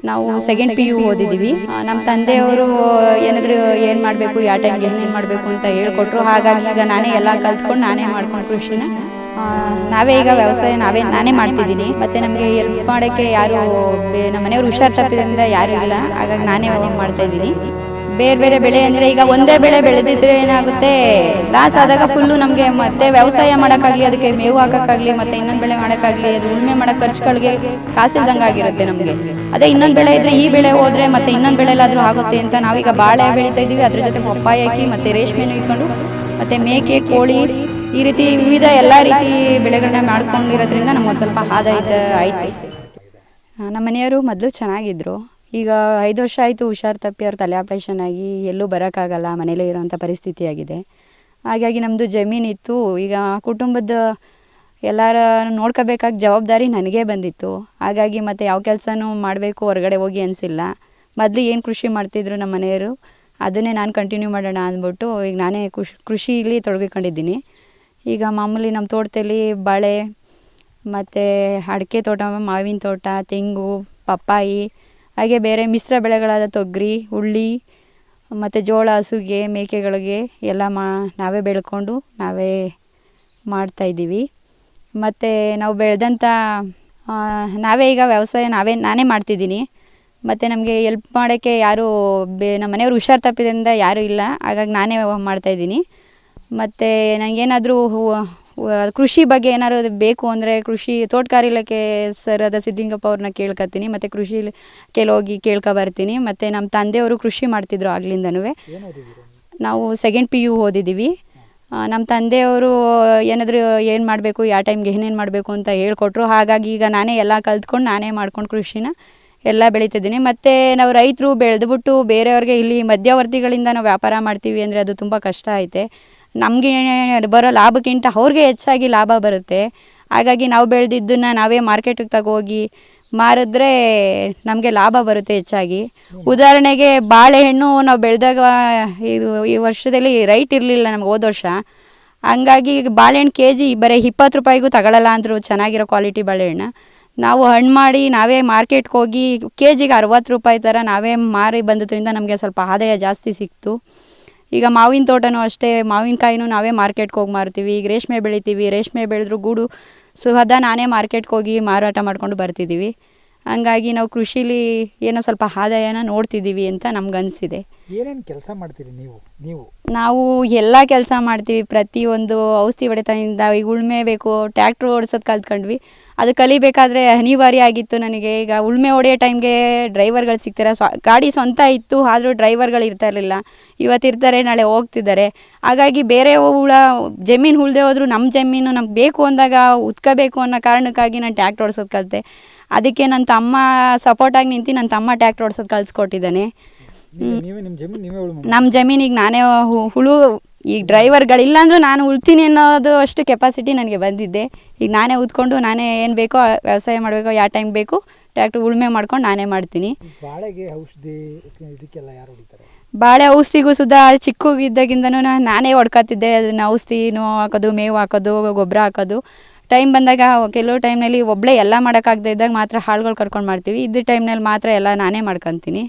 ನಾವು second PU ಓದಿದ್ದೀವಿ. ನಮ್ಮ ತಂದೆಯವರು ಏನಾದರೂ ಏನು ಮಾಡಬೇಕು, ಯಾವ ಟೈಮ್ಗೆ ಏನೇನು ಮಾಡಬೇಕು ಅಂತ ಹೇಳ್ಕೊಟ್ರು. ಹಾಗಾಗಿ ಈಗ ನಾನೇ ಎಲ್ಲ ಕಲ್ತ್ಕೊಂಡು ನಾನೇ ಮಾಡ್ಕೊಂಡು ಕೃಷಿನ ನಾವೇ ಈಗ ವ್ಯವಸಾಯ ನಾನೇ ಮಾಡ್ತಿದ್ದೀನಿ. ಮತ್ತು ನಮಗೆ ಹೆಲ್ಪ್ ಮಾಡೋಕ್ಕೆ ಯಾರು ನಮ್ಮ ಮನೆಯವರು ಹುಷಾರು ತಪ್ಪಿದ್ರಿಂದ ಯಾರೂ ಇಲ್ಲ. ಹಾಗಾಗಿ ನಾನೇ ಮಾಡ್ತಾ ಇದ್ದೀನಿ. ಬೇರೆ ಬೇರೆ ಬೆಳೆ ಅಂದರೆ ಈಗ ಒಂದೇ ಬೆಳೆ ಬೆಳೆದಿದ್ರೆ ಏನಾಗುತ್ತೆ, ಲಾಸ್ ಆದಾಗ ಫುಲ್ಲು ನಮಗೆ ಮತ್ತೆ ವ್ಯವಸಾಯ ಮಾಡೋಕ್ಕಾಗಲಿ, ಅದಕ್ಕೆ ಮೇವು ಹಾಕೋಕ್ಕಾಗಲಿ, ಮತ್ತು ಇನ್ನೊಂದು ಬೆಳೆ ಮಾಡೋಕ್ಕಾಗಲಿ, ಅದು ಉಳುಮೆ ಮಾಡೋ ಖರ್ಚುಗಳಿಗೆ ಕಾಸಿಲ್ದಂಗೆ ಆಗಿರುತ್ತೆ ನಮಗೆ. ಅದೇ ಇನ್ನೊಂದು ಬೆಳೆ ಇದ್ದರೆ ಈ ಬೆಳೆ ಹೋದರೆ ಮತ್ತೆ ಇನ್ನೊಂದು ಬೆಳೆಲಾದರೂ ಆಗುತ್ತೆ ಅಂತ ನಾವೀಗ ಬಾಳೆ ಬೆಳೀತಾ ಇದ್ದೀವಿ. ಅದ್ರ ಜೊತೆ ಪಪ್ಪಾಯ ಹಾಕಿ ಮತ್ತು ರೇಷ್ಮೆನೂ ಇಟ್ಕೊಂಡು ಮತ್ತು ಮೇಕೆ, ಕೋಳಿ, ಈ ರೀತಿ ವಿವಿಧ ಎಲ್ಲ ರೀತಿ ಬೆಳೆಗಳನ್ನ ಮಾಡ್ಕೊಂಡಿರೋದ್ರಿಂದ ನಮ್ಗೊಂದು ಸ್ವಲ್ಪ ಆದಾಯ ಐತೆ. ನಮ್ಮ ಮನೆಯವರು ಮೊದಲು ಚೆನ್ನಾಗಿದ್ದರು. ಈಗ 5 ವರ್ಷ ಆಯಿತು ಹುಷಾರು ತಪ್ಪಿ ಅವ್ರು ತಲೆ ಆಪ್ರೇಷನ್ ಆಗಿ ಎಲ್ಲೂ ಬರೋಕ್ಕಾಗಲ್ಲ, ಮನೇಲೇ ಇರೋವಂಥ ಪರಿಸ್ಥಿತಿ ಆಗಿದೆ. ಹಾಗಾಗಿ ನಮ್ಮದು ಜಮೀನಿತ್ತು. ಈಗ ಕುಟುಂಬದ ಎಲ್ಲರ ನೋಡ್ಕೋಬೇಕಾದ ಜವಾಬ್ದಾರಿ ನನಗೇ ಬಂದಿತ್ತು. ಹಾಗಾಗಿ ಮತ್ತು ಯಾವ ಕೆಲಸನೂ ಮಾಡಬೇಕು ಹೊರಗಡೆ ಹೋಗಿ ಅನಿಸಿಲ್ಲ. ಮೊದಲು ಏನು ಕೃಷಿ ಮಾಡ್ತಿದ್ರು ನಮ್ಮ ಮನೆಯವರು, ಅದನ್ನೇ ನಾನು ಕಂಟಿನ್ಯೂ ಮಾಡೋಣ ಅಂದ್ಬಿಟ್ಟು ಈಗ ನಾನೇ ಕೃಷಿಲಿ ತೊಡಗಿಕೊಂಡಿದ್ದೀನಿ. ಈಗ ಮಾಮೂಲಿ ನಮ್ಮ ತೋಟದಲ್ಲಿ ಬಾಳೆ ಮತ್ತು ಅಡಿಕೆ ತೋಟ, ಮಾವಿನ ತೋಟ, ತೆಂಗು, ಪಪ್ಪಾಯಿ, ಹಾಗೆ ಬೇರೆ ಮಿಶ್ರ ಬೆಳೆಗಳಾದ ತೊಗರಿ, ಉಳ್ಳಿ ಮತ್ತು ಜೋಳ, ಹಸುಗೆ, ಮೇಕೆಗಳಿಗೆ ಎಲ್ಲ ನಾವೇ ಬೆಳ್ಕೊಂಡು ನಾವೇ ಮಾಡ್ತಾಯಿದ್ದೀವಿ. ಮತ್ತು ನಾವು ಬೆಳೆದಂಥ ನಾವೇ ಈಗ ವ್ಯವಸಾಯ ನಾನೇ ಮಾಡ್ತಿದ್ದೀನಿ. ಮತ್ತು ನಮಗೆ ಹೆಲ್ಪ್ ಮಾಡೋಕ್ಕೆ ಯಾರೂ ನಮ್ಮ ಮನೆಯವರು ಹುಷಾರು ತಪ್ಪಿದ್ರಿಂದ ಯಾರೂ ಇಲ್ಲ. ಹಾಗಾಗಿ ನಾನೇ ಮಾಡ್ತಾಯಿದ್ದೀನಿ. ಮತ್ತು ನನಗೇನಾದರೂ ಕೃಷಿ ಬಗ್ಗೆ ಏನಾದ್ರು ಬೇಕು ಅಂದರೆ ಕೃಷಿ ತೋಟಗಾರಿ ಇಲಾಖೆ ಸರ್ ಆದ ಸಿದ್ದಿಂಗಪ್ಪ ಅವ್ರನ್ನ ಕೇಳ್ಕೊತೀನಿ. ಮತ್ತು ಕೃಷಿ ಹೋಗಿ ಕೇಳ್ಕೊಬರ್ತೀನಿ. ಮತ್ತು ನಮ್ಮ ತಂದೆಯವರು ಕೃಷಿ ಮಾಡ್ತಿದ್ರು ಆಗ್ಲಿಂದನೂ. ನಾವು ಸೆಕೆಂಡ್ PU ಓದಿದ್ದೀವಿ. ನಮ್ಮ ತಂದೆಯವರು ಏನಾದರೂ ಏನು ಮಾಡಬೇಕು, ಯಾವ ಟೈಮ್ಗೆ ಏನೇನು ಮಾಡಬೇಕು ಅಂತ ಹೇಳ್ಕೊಟ್ರು. ಹಾಗಾಗಿ ಈಗ ನಾನೇ ಎಲ್ಲ ಕಲ್ತ್ಕೊಂಡು ನಾನೇ ಮಾಡ್ಕೊಂಡು ಕೃಷಿನ ಎಲ್ಲ ಬೆಳೀತಿದ್ದೀನಿ. ಮತ್ತು ನಾವು ರೈತರು ಬೆಳೆದ್ಬಿಟ್ಟು ಬೇರೆಯವ್ರಿಗೆ ಇಲ್ಲಿ ಮಧ್ಯವರ್ತಿಗಳಿಂದ ನಾವು ವ್ಯಾಪಾರ ಮಾಡ್ತೀವಿ ಅಂದರೆ ಅದು ತುಂಬ ಕಷ್ಟ ಐತೆ. ನಮಗೆ ಬರೋ ಲಾಭಕ್ಕಿಂತ ಅವ್ರಿಗೆ ಹೆಚ್ಚಾಗಿ ಲಾಭ ಬರುತ್ತೆ. ಹಾಗಾಗಿ ನಾವು ಬೆಳೆದಿದ್ದನ್ನು ನಾವೇ ಮಾರ್ಕೆಟಿಗೆ ತಗೋಗಿ ಮಾರಿದ್ರೆ ನಮಗೆ ಲಾಭ ಬರುತ್ತೆ ಹೆಚ್ಚಾಗಿ. ಉದಾಹರಣೆಗೆ ಬಾಳೆಹಣ್ಣು ನಾವು ಬೆಳೆದಾಗ ಈ ವರ್ಷದಲ್ಲಿ ರೈಟ್ ಇರಲಿಲ್ಲ ನಮ್ಗೆ ಹೋದ ವರ್ಷ. ಹಂಗಾಗಿ ಬಾಳೆಹಣ್ಣು KG ಬರೀ 20 ರೂಪಾಯಿಗೂ ತಗೊಳ್ಳಲ್ಲ ಅಂದರು, ಚೆನ್ನಾಗಿರೋ ಕ್ವಾಲಿಟಿ ಬಾಳೆಹಣ್ಣು. ನಾವು ಹಣ್ಣು ಮಾಡಿ ನಾವೇ ಮಾರ್ಕೆಟ್ಗೆ ಹೋಗಿ KGಗೆ 60 ರೂಪಾಯಿ ಥರ ನಾವೇ ಮಾರಿ ಬಂದದ್ರಿಂದ ನಮಗೆ ಸ್ವಲ್ಪ ಆದಾಯ ಜಾಸ್ತಿ ಸಿಕ್ತು. ಈಗ ಮಾವಿನ ತೋಟನೂ ಅಷ್ಟೇ, ಮಾವಿನಕಾಯಿನೂ ನಾವೇ ಮಾರ್ಕೆಟ್ಗೆ ಹೋಗಿ ಮಾರ್ತೀವಿ. ಈಗ ರೇಷ್ಮೆ ಬೆಳಿತೀವಿ, ರೇಷ್ಮೆ ಬೆಳೆದ್ರು ಗೂಡು ಸುಹದ ನಾನೇ ಮಾರ್ಕೆಟ್ಗೆ ಹೋಗಿ ಮಾರಾಟ ಮಾಡ್ಕೊಂಡು ಬರ್ತಿದ್ದೀವಿ. ಹಂಗಾಗಿ ನಾವು ಕೃಷಿಲಿ ಏನೋ ಸ್ವಲ್ಪ ಆದಾಯನ ನೋಡ್ತಿದ್ದೀವಿ ಅಂತ ನಮ್ಗನ್ಸಿದೆ. ಏನೇನು ಕೆಲಸ ಮಾಡ್ತೀರಿ ನಾವು ಎಲ್ಲ ಕೆಲಸ ಮಾಡ್ತೀವಿ. ಪ್ರತಿಯೊಂದು ಔಷಧಿ ಹೊಡೆತದಿಂದ ಈಗ ಉಳುಮೆ ಬೇಕು, ಟ್ಯಾಕ್ಟ್ರ್ ಓಡಿಸೋದು ಕಲ್ತ್ಕೊಂಡ್ವಿ. ಅದು ಕಲಿಬೇಕಾದ್ರೆ ಅನಿವಾರ್ಯ ಆಗಿತ್ತು ನನಗೆ. ಈಗ ಉಳುಮೆ ಹೊಡೆಯೋ ಟೈಮ್ಗೆ ಡ್ರೈವರ್ಗಳು ಸಿಗ್ತಾರೆ. ಗಾಡಿ ಸ್ವಂತ ಇತ್ತು, ಆದರೂ ಡ್ರೈವರ್ಗಳು ಇರ್ತಾ ಇರಲಿಲ್ಲ. ಇವತ್ತಿರ್ತಾರೆ, ನಾಳೆ ಹೋಗ್ತಿದ್ದಾರೆ. ಹಾಗಾಗಿ ಬೇರೆ ಜಮೀನು ಉಳ್ದೆ ಹೋದ್ರು ನಮ್ಮ ಜಮೀನು ನಮ್ಗೆ ಬೇಕು ಅಂದಾಗ ಉತ್ಕೋಬೇಕು ಅನ್ನೋ ಕಾರಣಕ್ಕಾಗಿ ನಾನು ಟ್ಯಾಕ್ಟ್ರ್ ಓಡಿಸೋದು ಕಲಿತೆ. ಅದಕ್ಕೆ ನನ್ನ ತಮ್ಮ ಸಪೋರ್ಟಾಗಿ ನಿಂತು ನನ್ನ ತಮ್ಮ ಟ್ಯಾಕ್ಟ್ರ್ ಓಡಿಸೋದು ಕಲಿಸ್ಕೊಟ್ಟಿದ್ದಾನೆ. ನಮ್ಮ ಜಮೀನಿಗೆ ನಾನೇ ಈಗ ಡ್ರೈವರ್ಗಳಿಲ್ಲ ಅಂದರೂ ನಾನು ಉಳ್ತೀನಿ ಅನ್ನೋದು ಅಷ್ಟು ಕೆಪಾಸಿಟಿ ನನಗೆ ಬಂದಿದ್ದೆ. ಈಗ ನಾನೇ ಉತ್ಕೊಂಡು ನಾನೇ ಏನು ಬೇಕೋ ವ್ಯವಸಾಯ ಮಾಡಬೇಕೋ, ಯಾವ ಟೈಮ್ ಬೇಕು ಟ್ಯಾಕ್ಟ್ರ್ ಉಳುಮೆ ಮಾಡ್ಕೊಂಡು ನಾನೇ ಮಾಡ್ತೀನಿ. ಬಾಳೆ ಔಷಧಿಗೂ ಸುಧಾ ಚಿಕ್ಕಗಿದ್ದಾಗಿಂದನೂ ನಾನೇ ಹೊಡ್ಕೊತಿದ್ದೆ. ಅದನ್ನು ಔಷಧಿನೂ ಹಾಕೋದು, ಮೇವು ಹಾಕೋದು, ಗೊಬ್ಬರ ಹಾಕೋದು. ಟೈಮ್ ಬಂದಾಗ ಕೆಲವು ಟೈಮ್ನಲ್ಲಿ ಒಬ್ಬಳೇ ಎಲ್ಲ ಮಾಡೋಕ್ಕಾಗದೇ ಇದ್ದಾಗ ಮಾತ್ರ ಆಳುಗಳು ಕರ್ಕೊಂಡು ಮಾಡ್ತೀವಿ. ಇದ್ದ ಟೈಮ್ನಲ್ಲಿ ಮಾತ್ರ ಎಲ್ಲ ನಾನೇ ಮಾಡ್ಕೊತೀನಿ.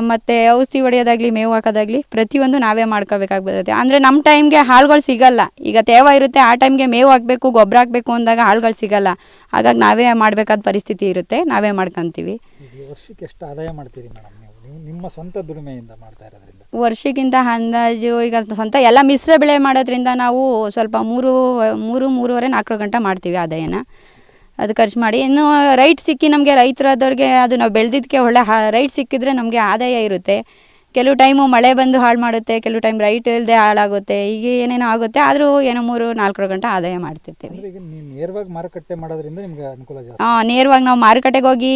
ಮತ್ತು ಔಷಧಿ ಹೊಡೆಯೋದಾಗಲಿ, ಮೇವು ಹಾಕೋದಾಗಲಿ ಪ್ರತಿಯೊಂದು ನಾವೇ ಮಾಡ್ಕೋಬೇಕಾಗಿ ಬರುತ್ತೆ. ಅಂದರೆ ನಮ್ಮ ಟೈಮ್ಗೆ ಆಳುಗಳು ಸಿಗಲ್ಲ. ಈಗ ತೇವ ಇರುತ್ತೆ, ಆ ಟೈಮ್ಗೆ ಮೇವು ಹಾಕಬೇಕು, ಗೊಬ್ಬರ ಹಾಕಬೇಕು ಅಂದಾಗ ಆಳುಗಳು ಸಿಗಲ್ಲ. ಹಾಗಾಗಿ ನಾವೇ ಮಾಡಬೇಕಾದ ಪರಿಸ್ಥಿತಿ ಇರುತ್ತೆ, ನಾವೇ ಮಾಡ್ಕೊತೀವಿ. ವರ್ಷಕ್ಕೆ ಎಷ್ಟು ಆದಾಯ ಮಾಡ್ತೀರಿ ಮೇಡಮ್ ನೀವು ನಿಮ್ಮ ಸ್ವಂತ ದುಡಿಮೆಯಿಂದ ಮಾಡ್ತಾ ಇರೋದ್ರಿಂದ? ವರ್ಷಕ್ಕಿಂತ ಅಂದಾಜು ಈಗ ಸ್ವಂತ ಎಲ್ಲ ಮಿಶ್ರ ಬೆಳೆ ಮಾಡೋದ್ರಿಂದ ನಾವು ಸ್ವಲ್ಪ 3-3.5 4 ಗಂಟೆ ಮಾಡ್ತೀವಿ ಆದಾಯನ. ಅದು ಖರ್ಚು ಮಾಡಿ ಇನ್ನು ರೈಟ್ ಸಿಕ್ಕಿ ನಮಗೆ ರೈತರಾದವ್ರಿಗೆ ಅದು ನಾವು ಬೆಳೆದಿದ್ದಕ್ಕೆ ಒಳ್ಳೆ ರೈಟ್ ಸಿಕ್ಕಿದ್ರೆ ನಮಗೆ ಆದಾಯ ಇರುತ್ತೆ. ಕೆಲವು ಟೈಮು ಮಳೆ ಬಂದು ಹಾಳು ಮಾಡುತ್ತೆ, ಕೆಲವು ಟೈಮ್ ರೈಟ್ ಇಲ್ಲದೆ ಹಾಳಾಗುತ್ತೆ, ಈಗ ಏನೇನೋ ಆಗುತ್ತೆ. ಆದರೂ ಏನೋ 3-4 ಗಂಟೆ ಆದಾಯ ಮಾಡ್ತಿರ್ತೀವಿ. ನೇರವಾಗಿ ಮಾರುಕಟ್ಟೆ ಮಾಡೋದ್ರಿಂದ ನಿಮ್ಗೆ ಅನುಕೂಲ ಜಾಸ್ತಿ? ನೇರವಾಗಿ ನಾವು ಮಾರುಕಟ್ಟೆಗೆ ಹೋಗಿ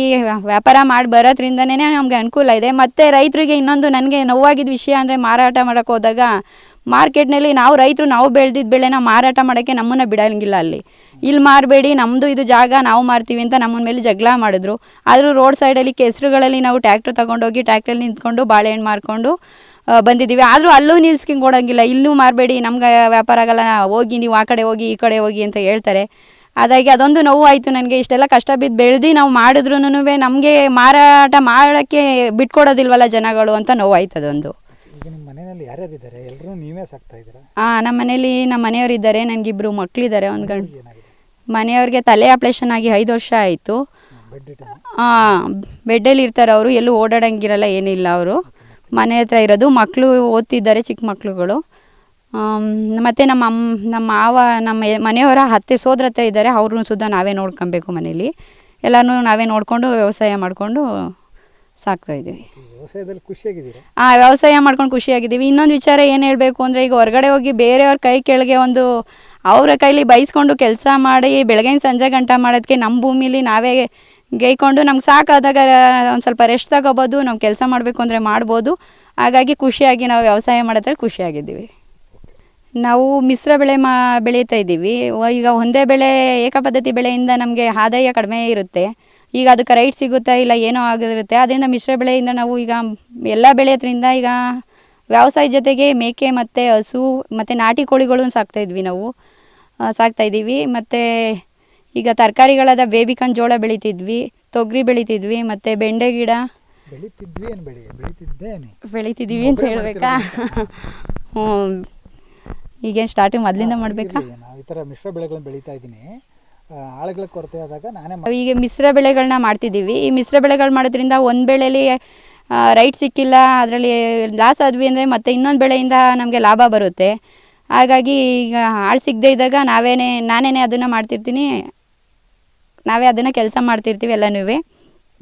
ವ್ಯಾಪಾರ ಮಾಡಿ ಬರೋದ್ರಿಂದನೇ ನಮಗೆ ಅನುಕೂಲ ಇದೆ. ಮತ್ತು ರೈತರಿಗೆ ಇನ್ನೊಂದು ನನಗೆ ನೋವಾಗಿದ್ದ ವಿಷಯ ಅಂದರೆ ಮಾರಾಟ ಮಾಡೋಕ್ಕೆ ಹೋದಾಗ ಮಾರ್ಕೆಟ್ನಲ್ಲಿ ನಾವು ಬೆಳೆದಿದ್ದ ಬೆಳೆನ ಮಾರಾಟ ಮಾಡೋಕ್ಕೆ ನಮ್ಮನ್ನು ಬಿಡೋಂಗಿಲ್ಲ. ಇಲ್ಲಿ ಮಾರಬೇಡಿ, ನಮ್ಮದು ಇದು ಜಾಗ, ನಾವು ಮಾರ್ತೀವಿ ಅಂತ ನಮ್ಮನ ಮೇಲೆ ಜಗಳ ಮಾಡಿದ್ರು. ಆದರೂ ರೋಡ್ ಸೈಡಲ್ಲಿ ಕೆಸರುಗಳಲ್ಲಿ ನಾವು ಟ್ಯಾಕ್ಟ್ರ್ ತೊಗೊಂಡೋಗಿ ಟ್ಯಾಕ್ಟ್ರಲ್ಲಿ ನಿಂತ್ಕೊಂಡು ಬಾಳೆಹಣ್ಣು ಮಾರ್ಕೊಂಡು ಬಂದಿದ್ದೀವಿ. ಆದರೂ ಅಲ್ಲೂ ನಿಲ್ಸ್ಕೊಂಡು ಓಡೋಂಗಿಲ್ಲ, ಇಲ್ಲೂ ಮಾರಬೇಡಿ, ನಮ್ಗೆ ವ್ಯಾಪಾರ ಆಗಲ್ಲ, ಹೋಗಿ ನೀವು ಆ ಕಡೆ ಹೋಗಿ ಈ ಕಡೆ ಹೋಗಿ ಅಂತ ಹೇಳ್ತಾರೆ. ಹಾಗಾಗಿ ಅದೊಂದು ನೋವು ಆಯಿತು ನನಗೆ. ಇಷ್ಟೆಲ್ಲ ಕಷ್ಟ ಬಿದ್ದು ಬೆಳೆದು ನಾವು ಮಾಡಿದ್ರೂ ನಮಗೆ ಮಾರಾಟ ಮಾಡೋಕ್ಕೆ ಬಿಟ್ಕೊಡೋದಿಲ್ವಲ್ಲ ಜನಗಳು ಅಂತ ನೋವಾಯ್ತು ಅದೊಂದು. ಈಗ ನಿಮ್ಮ ಮನೆಯಲ್ಲಿ ಯಾರ್ಯಾರಿದ್ದಾರೆ? ಎಲ್ಲರೂ ನೀವೇ ಸಾಕ್ತಾ ಇದ್ದೀರಾ? ನಮ್ಮ ಮನೇಲಿ ನಮ್ಮ ಮನೆಯವರಿದ್ದಾರೆ, ನನಗಿಬ್ಬರು ಮಕ್ಕಳಿದ್ದಾರೆ. ಒಂದು ಗಂಡು ಏನಾಗಿದೆ? ಮನೆಯವ್ರಿಗೆ ತಲೆ ಆಪ್ರೇಷನ್ ಆಗಿ 5 ವರ್ಷ ಆಯಿತು. Bed return? ಬೆಡ್ಡಲ್ಲಿ ಇರ್ತಾರೆ ಅವರು, ಎಲ್ಲೂ ಓಡಾಡಂಗಿರಲ್ಲ, ಏನಿಲ್ಲ. ಅವರು ಮನೆ ಹತ್ರ ಇರೋದು. ಮಕ್ಕಳು ಓದ್ತಿದ್ದಾರೆ, ಚಿಕ್ಕ ಮಕ್ಕಳುಗಳು. ಮತ್ತು ನಮ್ಮ ಮಾವ, ನಮ್ಮ ಮನೆಯವರ ಅತ್ತೆ ಸೋದರತ್ತೆ ಇದ್ದಾರೆ, ಅವ್ರನ್ನೂ ಸುದ್ದ ನಾವೇ ನೋಡ್ಕೊಬೇಕು. ಮನೇಲಿ ಎಲ್ಲನೂ ನಾವೇ ನೋಡಿಕೊಂಡು ವ್ಯವಸಾಯ ಮಾಡಿಕೊಂಡು ಸಾಕ್ತಾಯಿದ್ದೀವಿ. ವ್ಯವಸಾಯದಲ್ಲಿ ಖುಷಿಯಾಗಿದ್ದೀರಾ? ವ್ಯವಸಾಯ ಮಾಡ್ಕೊಂಡು ಖುಷಿಯಾಗಿದ್ದೀವಿ. ಇನ್ನೊಂದು ವಿಚಾರ ಏನು ಹೇಳಬೇಕು ಅಂದರೆ, ಈಗ ಹೊರಗಡೆ ಹೋಗಿ ಬೇರೆಯವ್ರ ಕೈ ಕೆಳಗೆ ಅವರ ಕೈಲಿ ಬೈಸ್ಕೊಂಡು ಕೆಲಸ ಮಾಡಿ ಬೆಳಗಿನ ಸಂಜೆ ಗಂಟ ಮಾಡೋದಕ್ಕೆ ನಮ್ಮ ಭೂಮಿಲಿ ನಾವೇ ಗೈಕೊಂಡು ನಮ್ಗೆ ಸಾಕಾದಾಗ ಒಂದು ಸ್ವಲ್ಪ ರೆಸ್ಟ್ ತಗೋಬೋದು, ನಾವು ಕೆಲಸ ಮಾಡಬೇಕು ಅಂದರೆ ಮಾಡ್ಬೋದು. ಹಾಗಾಗಿ ಖುಷಿಯಾಗಿ ನಾವು ವ್ಯವಸಾಯ ಮಾಡೋದ್ರಲ್ಲಿ ಖುಷಿಯಾಗಿದ್ದೀವಿ. ನಾವು ಮಿಶ್ರ ಬೆಳೆ ಬೆಳೀತಾ ಇದ್ದೀವಿ. ಈಗ ಒಂದೇ ಬೆಳೆ ಏಕಪದ್ಧತಿ ಬೆಳೆಯಿಂದ ನಮಗೆ ಆದಾಯ ಕಡಿಮೆ ಇರುತ್ತೆ. ಈಗ ಅದಕ್ಕೆ ರೈಟ್ ಸಿಗುತ್ತಾ ಇಲ್ಲ ಏನೋ ಆಗಿರುತ್ತೆ. ಅದರಿಂದ ಮಿಶ್ರ ಬೆಳೆಯಿಂದ ನಾವು ಈಗ ಎಲ್ಲ ಬೆಳೆಯೋದ್ರಿಂದ ಈಗ ವ್ಯವಸಾಯ ಜೊತೆಗೆ ಮೇಕೆ ಮತ್ತು ಹಸು ಮತ್ತು ನಾಟಿ ಕೋಳಿಗಳನ್ನು ಸಾಕ್ತಾಯಿದ್ವಿ. ನಾವು ಸಾಕ್ತಾಯಿದ್ದೀವಿ. ಮತ್ತು ಈಗ ತರಕಾರಿಗಳಾದ ಬೇಬಿಕಾನ್ ಜೋಳ ಬೆಳಿತಿದ್ವಿ, ತೊಗರಿ ಬೆಳಿತಿದ್ವಿ, ಮತ್ತು ಬೆಂಡೆ ಗಿಡ ಬೆಳಿತಿದ್ದೀವಿ ಅಂತ ಹೇಳಬೇಕಾ? ಈಗೇನು ಸ್ಟಾರ್ಟಿಂಗ್ ಮೊದಲಿಂದ ಮಾಡಬೇಕಾ? ನಾವು ಈ ಥರ ಮಿಶ್ರ ಬೆಳೆಗಳನ್ನು ಬೆಳೀತಾ ಇದ್ದೀನಿ. ಆಳುಗಳ ಕೊರತೆ ಆದಾಗ ನಾನೇ ಈಗ ಮಿಶ್ರ ಬೆಳೆಗಳನ್ನ ಮಾಡ್ತಿದ್ದೀವಿ. ಈ ಮಿಶ್ರ ಬೆಳೆಗಳು ಮಾಡೋದ್ರಿಂದ ಒಂದು ಬೆಳೆಯಲ್ಲಿ ರೈಟ್ ಸಿಕ್ಕಿಲ್ಲ, ಅದರಲ್ಲಿ ಲಾಸ್ ಆದ್ವಿ ಅಂದರೆ ಮತ್ತೆ ಇನ್ನೊಂದು ಬೆಳೆಯಿಂದ ನಮಗೆ ಲಾಭ ಬರುತ್ತೆ. ಹಾಗಾಗಿ ಈಗ ಆಳು ಸಿಗದೆ ಇದ್ದಾಗ ನಾನೇ ಅದನ್ನು ಮಾಡ್ತಿರ್ತೀನಿ, ನಾವೇ ಅದನ್ನು ಕೆಲಸ ಮಾಡ್ತಿರ್ತೀವಿ ಎಲ್ಲನೂ.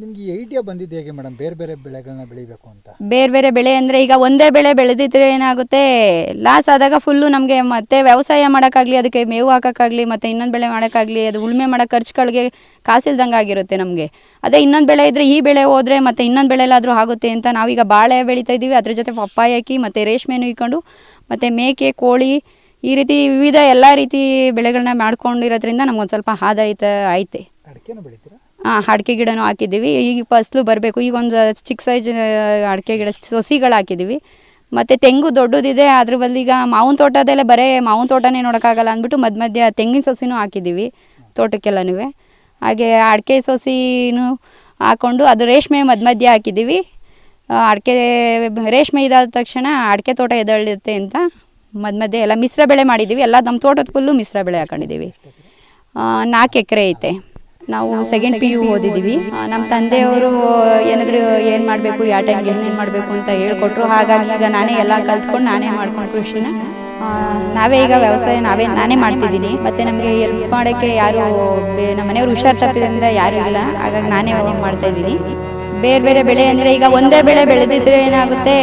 ನಿಮ್ಗೆ ಐಡಿಯಾ ಬಂದಿದ್ದು ಹೇಗೆ ಮೇಡಮ್ ಬೇರೆ ಬೇರೆ ಬೆಳೆಗಳನ್ನ ಬೆಳಿಬೇಕು ಅಂತ? ಬೇರೆ ಬೇರೆ ಬೆಳೆ ಅಂದರೆ ಈಗ ಒಂದೇ ಬೆಳೆ ಬೆಳೆದಿದ್ರೆ ಏನಾಗುತ್ತೆ, ಲಾಸ್ ಆದಾಗ ಫುಲ್ಲು ನಮಗೆ ಮತ್ತೆ ವ್ಯವಸಾಯ ಮಾಡೋಕ್ಕಾಗಲಿ, ಅದಕ್ಕೆ ಮೇವು ಹಾಕೋಕ್ಕಾಗಲಿ, ಮತ್ತು ಇನ್ನೊಂದು ಬೆಳೆ ಮಾಡೋಕ್ಕಾಗಲಿ, ಅದು ಉಳುಮೆ ಮಾಡೋ ಖರ್ಚುಗಳಿಗೆ ಕಾಸಿಲ್ದಂಗೆ ಆಗಿರುತ್ತೆ ನಮಗೆ. ಅದೇ ಇನ್ನೊಂದು ಬೆಳೆ ಇದ್ದರೆ ಈ ಬೆಳೆ ಹೋದರೆ ಮತ್ತು ಇನ್ನೊಂದು ಬೆಳೆಲಾದರೂ ಆಗುತ್ತೆ ಅಂತ ನಾವೀಗ ಬಾಳೆ ಬೆಳೀತಾ ಇದ್ದೀವಿ. ಅದ್ರ ಜೊತೆ ಪಪ್ಪಾಯ ಹಾಕಿ ಮತ್ತು ರೇಷ್ಮೆನೂ ಇಕ್ಕೊಂಡು ಮತ್ತು ಮೇಕೆ, ಕೋಳಿ, ಈ ರೀತಿ ವಿವಿಧ ಎಲ್ಲ ರೀತಿ ಬೆಳೆಗಳನ್ನ ಮಾಡ್ಕೊಂಡಿರೋದ್ರಿಂದ ನಮ್ಗೊಂದು ಸ್ವಲ್ಪ ಆದಾಯ ಐತೆ. ಅಡಿಕೆನೂ ಬೆಳಿತೀರಾ? ಅಡಿಕೆ ಗಿಡನೂ ಹಾಕಿದ್ದೀವಿ. ಈಗ ಫಸಲು ಬರಬೇಕು. ಈಗ ಒಂದು ಚಿಕ್ಕ ಸೈಜ್ ಅಡಿಕೆ ಗಿಡ ಸೊಸಿಗಳು ಹಾಕಿದ್ದೀವಿ. ಮತ್ತು ತೆಂಗು ದೊಡ್ಡದಿದೆ, ಅದ್ರ ಬದಲು ಈಗ ಮಾವಿನ ತೋಟದಲ್ಲೇ ಬರೀ ಮಾವಿನ ತೋಟನೇ ನೋಡೋಕ್ಕಾಗಲ್ಲ ಅಂದ್ಬಿಟ್ಟು ಮಧ್ಯ ತೆಂಗಿನ ಸೊಸಿನೂ ಹಾಕಿದ್ದೀವಿ ತೋಟಕ್ಕೆಲ್ಲನೂ. ಹಾಗೆ ಅಡಿಕೆ ಸೊಸಿನೂ ಹಾಕ್ಕೊಂಡು ಅದು ರೇಷ್ಮೆ ಮಧ್ಯ ಹಾಕಿದ್ದೀವಿ. ಅಡಿಕೆ ರೇಷ್ಮೆ ಇದಾದ ತಕ್ಷಣ ಅಡಿಕೆ ತೋಟ ಎದ್ದೇಳುತ್ತೆ ಅಂತ ಮಧ್ಯ ಎಲ್ಲ ಮಿಶ್ರ ಬೆಳೆ ಮಾಡಿದ್ದೀವಿ. ಎಲ್ಲ ನಮ್ಮ ತೋಟದ ಫುಲ್ಲು ಮಿಶ್ರ ಬೆಳೆ ಹಾಕೊಂಡಿದ್ದೀವಿ. 4 ಎಕರೆ ಐತೆ. ನಾವು ಸೆಕೆಂಡ್ PU ಓದಿದ್ದೀವಿ. ನಮ್ಮ ತಂದೆಯವರು ಏನು ಮಾಡಬೇಕು, ಯಾವ ಟೈಮ್ಗೆ ಏನೇನು ಮಾಡಬೇಕು ಅಂತ ಹೇಳ್ಕೊಟ್ರು. ಹಾಗಾಗಿ ಈಗ ನಾನೇ ಎಲ್ಲ ಕಲ್ತ್ಕೊಂಡು ನಾನೇ ಮಾಡ್ಕೊಂಡು ಕೃಷಿನ ನಾವೇ ಈಗ ವ್ಯವಸಾಯ ನಾನೇ ಮಾಡ್ತಿದ್ದೀನಿ. ಮತ್ತು ನಮಗೆ ಹೆಲ್ಪ್ ಮಾಡೋಕ್ಕೆ ಯಾರು ನಮ್ಮ ಮನೆಯವರು ಹುಷಾರು ತಪ್ಪಿದ್ರಿಂದ ಯಾರೂ ಇಲ್ಲ. ಹಾಗಾಗಿ ನಾನೇ ಮಾಡ್ತಾಯಿದ್ದೀನಿ. ಬೇರೆ ಬೇರೆ ಬೆಳೆ ಅಂದರೆ ಈಗ ಒಂದೇ ಬೆಳೆ ಬೆಳೆದಿದ್ರೆ ಏನಾಗುತ್ತೆ,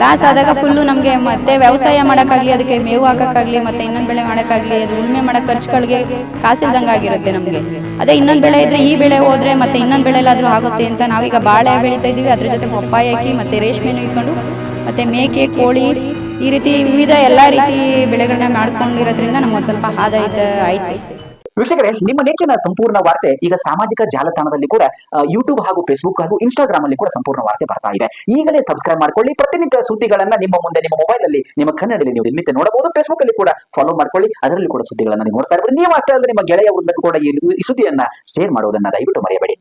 ಲಾಸ್ ಆದಾಗ ಫುಲ್ಲು ನಮಗೆ ಮತ್ತೆ ವ್ಯವಸಾಯ ಮಾಡೋಕ್ಕಾಗಲಿ, ಅದಕ್ಕೆ ಮೇವು ಹಾಕೋಕ್ಕಾಗಲಿ, ಮತ್ತು ಇನ್ನೊಂದು ಬೆಳೆ ಮಾಡೋಕ್ಕಾಗಲಿ, ಅದು ಉಳುಮೆ ಮಾಡೋ ಖರ್ಚುಗಳಿಗೆ ಕಾಸಿಲ್ದಂಗೆ ಆಗಿರುತ್ತೆ ನಮಗೆ. ಅದೇ ಇನ್ನೊಂದು ಬೆಳೆ ಇದ್ದರೆ ಈ ಬೆಳೆ ಹೋದರೆ ಮತ್ತು ಇನ್ನೊಂದು ಬೆಳೆಲಾದರೂ ಆಗುತ್ತೆ ಅಂತ ನಾವೀಗ ಬಾಳೆ ಬೆಳೀತಾ ಇದ್ದೀವಿ. ಅದ್ರ ಜೊತೆ ಪಪ್ಪಾಯ ಹಾಕಿ ಮತ್ತು ರೇಷ್ಮೆನೂ ಇಕ್ಕೊಂಡು ಮತ್ತು ಮೇಕೆ, ಕೋಳಿ, ಈ ರೀತಿ ವಿವಿಧ ಎಲ್ಲ ರೀತಿ ಬೆಳೆಗಳನ್ನ ಮಾಡ್ಕೊಂಡಿರೋದ್ರಿಂದ ನಮ್ಗೊಂದು ಸ್ವಲ್ಪ ಆದಾಯ ಐತೆ. ವೀಕ್ಷಕರೇ, ನಿಮ್ಮ ನೆಚ್ಚಿನ ಸಂಪೂರ್ಣ ವಾರ್ತೆ ಈಗ ಸಾಮಾಜಿಕ ಜಾಲತಾಣದಲ್ಲಿ ಕೂಡ ಯೂಟ್ಯೂಬ್ ಹಾಗೂ ಫೇಸ್ಬುಕ್ ಹಾಗೂ ಇನ್ಸ್ಟಾಗ್ರಾಮ್ ಅಲ್ಲಿ ಕೂಡ ಸಂಪೂರ್ಣ ವಾರ್ತೆ ಬರ್ತಾ ಇದೆ. ಈಗಲೇ ಸಬ್ಸ್ಕ್ರೈಬ್ ಮಾಡ್ಕೊಳ್ಳಿ. ಪ್ರತಿನಿತ್ಯ ಸುದ್ದಿಗಳನ್ನ ನಿಮ್ಮ ಮುಂದೆ ನಿಮ್ಮ ಮೊಬೈಲ್ ಅಲ್ಲಿ ನಿಮ್ಮ ಕನ್ನಡದಲ್ಲಿ ನೀವು ನಿತ್ಯ ನೋಡಬಹುದು. ಫೇಸ್ಬುಕ್ ಅಲ್ಲಿ ಕೂಡ ಫಾಲೋ ಮಾಡ್ಕೊಳ್ಳಿ, ಅದರಲ್ಲಿ ಕೂಡ ಸುದ್ದಿಗಳನ್ನ ನೀವು ನೋಡ್ತಾ ಇರ್ಬೋದು. ನೀವು ಅಷ್ಟೇ ಅಲ್ಲದೆ ನಿಮ್ಮ ಗೆಳೆಯ ವೃಂದಕ್ಕೂ ಕೂಡ ಈ ಸುದ್ದಿಯನ್ನ ಶೇರ್ ಮಾಡುವುದನ್ನ ದಯವಿಟ್ಟು ಮರೆಯಬೇಡಿ.